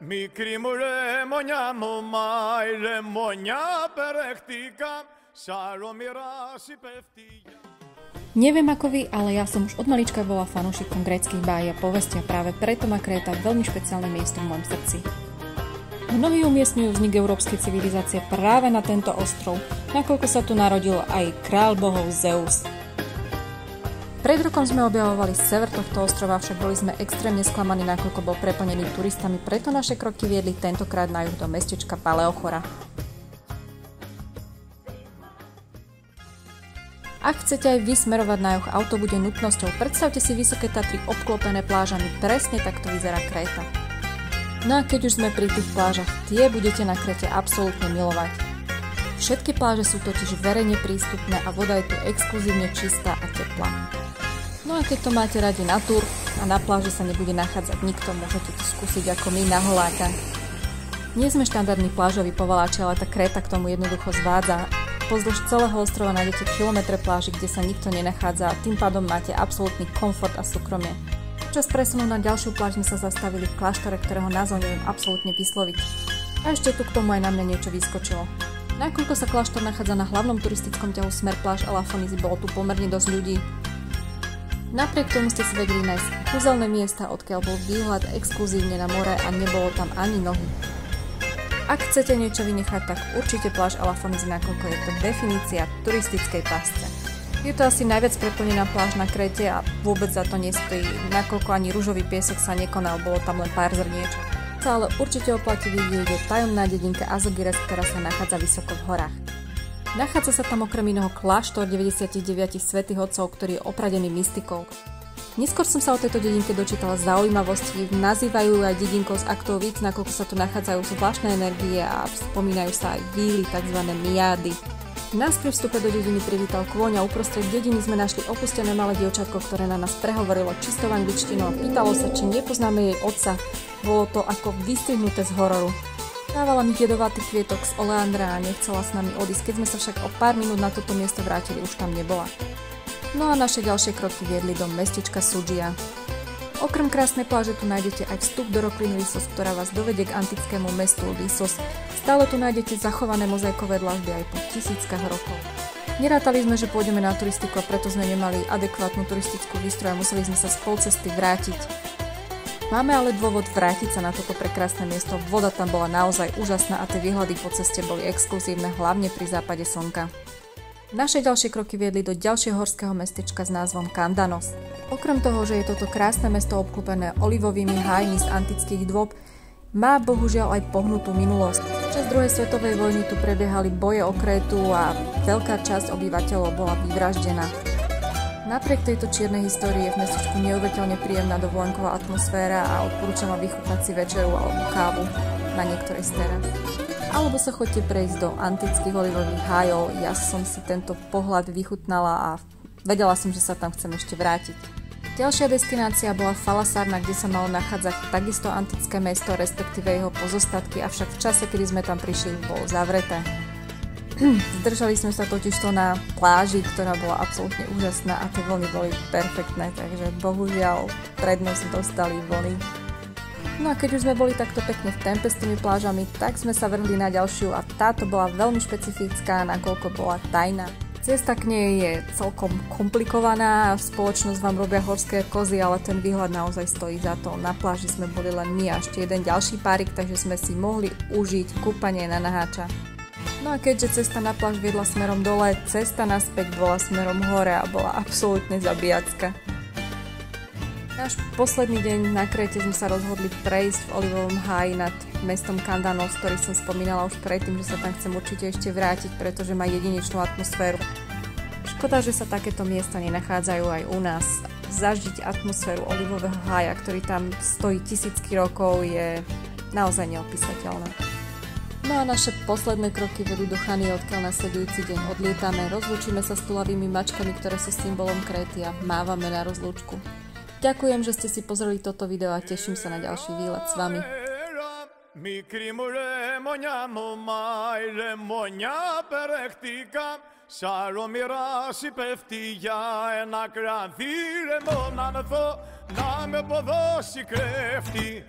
Μικρή μου ρεμονιά μου μάι, ρεμονιά περέχτηκα, σαρομυρά συπευτία. Neviem ako vy, ale ja som už od malička bola fanúšikom gréckych bájí a povesti a práve preto má Kréta veľmi špeciálne miesto v mojom srdci. Mnohí umiestňujú vznik európskej civilizácie práve na tento ostrov, nakoľko sa tu narodil aj kráľ bohov Zeus. Pred rokom sme objavovali sever tohto ostrova, však boli sme extrémne sklamaní, nakoľko bol preplnený turistami, preto naše kroky viedli tentokrát na juh do mestečka Paleochora. Ak chcete aj vy smerovať na juh, auto bude nutnosťou. Predstavte si vysoké Tatry obklopené plážami, presne takto vyzerá Kréta. No a keď už sme pri tých plážach, tie budete na Kréte absolútne milovať. Všetky pláže sú totiž verejne prístupné a voda je tu exkluzívne čistá a teplá. No a keď to máte radi na tur a na pláži sa nebude nachádzať nikto, môžete to skúsiť ako my na holáka. Nie sme štandardní plážoví povaláči, ale tá Kréta k tomu jednoducho zvádza. Pozdĺž celého ostrova nájdete kilometre pláži, kde sa nikto nenachádza a tým pádom máte absolútny komfort a súkromie. Čas presunúť na ďalšiu pláž sme sa zastavili v kláštore, ktorého názov neviem absolútne vysloviť. A ešte tu k tomu aj na mňa niečo vyskočilo. Nakoľko sa kláštor nachádza na hlavnom turistickom ťahu smer pláž Elafonizy, bolo tu pomerne dosť ľudí. Napriek tomu ste si vedeli nájsť kúzelné miesta, odkiaľ bol výhľad exkluzívne na more a nebolo tam ani nohy. Ak chcete niečo vynechať, tak určite pláž Elafonizy, nakoľko je to definícia turistickej pasce. Je to asi najviac preplnená pláž na Kréte a vôbec za to nestojí, nakoľko ani ružový piesok sa nekonal, bolo tam len pár zrniečok. Ale určite oplatí vidieť je tajomná dedinka Azogires, ktorá sa nachádza vysoko v horách. Nachádza sa tam okrem iného kláštor 99 svätých otcov, ktorý je opradený mystikou. Neskôr som sa o tejto dedinke dočítala zaujímavosti, nazývajú ju aj dedinkou z aktov víc, nakoľko sa tu nachádzajú zvláštne energie a spomínajú sa aj víly, tzv. Miády. Nás pri vstupe do dediny privítal kôň a uprostred dediny sme našli opustené malé dievčatko, ktoré na nás prehovorilo čistou angličtinou a pýtalo sa, či nepoznáme jej otca. Bolo to ako vystrihnuté z hororu. Dávala mi jedovatý kvietok z oleandra a nechcela s nami odísť, keď sme sa však o pár minút na toto miesto vrátili, už tam nebola. No a naše ďalšie kroky viedli do mestečka Sudžia. Okrem krásnej pláže tu nájdete aj vstup do roklín Lissos, ktorá vás dovedie k antickému mestu Lissos. Stále tu nájdete zachované mozaikové dlažby aj po tisíckach rokov. Nerátali sme, že pôjdeme na turistiku a preto sme nemali adekvátnu turistickú výstroj a museli sme sa z polcesty vrátiť. Máme ale dôvod vrátiť sa na toto prekrásne miesto. Voda tam bola naozaj úžasná a tie výhľady po ceste boli exkluzívne, hlavne pri západe slnka. Naše ďalšie kroky viedli do ďalšieho horského mestečka s názvom Kandanos. Okrem toho, že je toto krásne mesto obklopené olivovými hájmi z antických dôb, má bohužiaľ aj pohnutú minulosť. Počas druhej svetovej vojny tu prebiehali boje o Krétu a veľká časť obyvateľov bola vyvraždená. Napriek tejto čiernej histórii je v mestečku neuveriteľne príjemná dovolenková atmosféra a odporúčam vám vychutnať si večeru alebo kávu na niektorej z terás. Alebo sa choďte prejsť do antických olivových hájov. Ja som si tento pohľad vychutnala a vedela som, že sa tam chcem ešte vrátiť. Ďalšia destinácia bola Falasárna, kde sa malo nachádzať takisto antické mesto, respektíve jeho pozostatky, avšak v čase, kedy sme tam prišli, bolo zavreté. Zdržali sme sa totižto na pláži, ktorá bola absolútne úžasná a tie vlny boli perfektné, takže bohužiaľ prednosť dostali vlny. No a keď už sme boli takto pekne v tempe s tými plážami, tak sme sa vrhli na ďalšiu a táto bola veľmi špecifická, nakoľko bola tajná. Cesta k nej je celkom komplikovaná, spoločnosť vám robia horské kozy, ale ten výhľad naozaj stojí za to. Na pláži sme boli len my a ešte jeden ďalší párik, takže sme si mohli užiť kúpanie na naháča. No a keďže cesta na pláž viedla smerom dole, cesta naspäť bola smerom hore a bola absolútne zabijacká. Náš posledný deň na Kréte sme sa rozhodli prejsť v olivovom háji nad mestom Kandanos, ktorý som spomínala už predtým, že sa tam chcem určite ešte vrátiť, pretože má jedinečnú atmosféru. Škoda, že sa takéto miesta nenachádzajú aj u nás. Zažiť atmosféru olivového hája, ktorý tam stojí tisícky rokov, je naozaj neopísateľné. No a naše posledné kroky vedú do Chany, odkiaľ nasledujúci deň odlietame, rozlúčime sa s tulavými mačkami, ktoré sú symbolom Kréty a mávame na rozlúčku. Ďakujem, že ste si pozreli toto video a teším sa na ďalší výlet s vami. Μικρή μου ρεμονιά μου μάι, ρεμονιά περέχτηκα, σαρομυρά συπευτία, ένα κρανθί ρεμονάνθω, να με αποδώσει κρέφτη.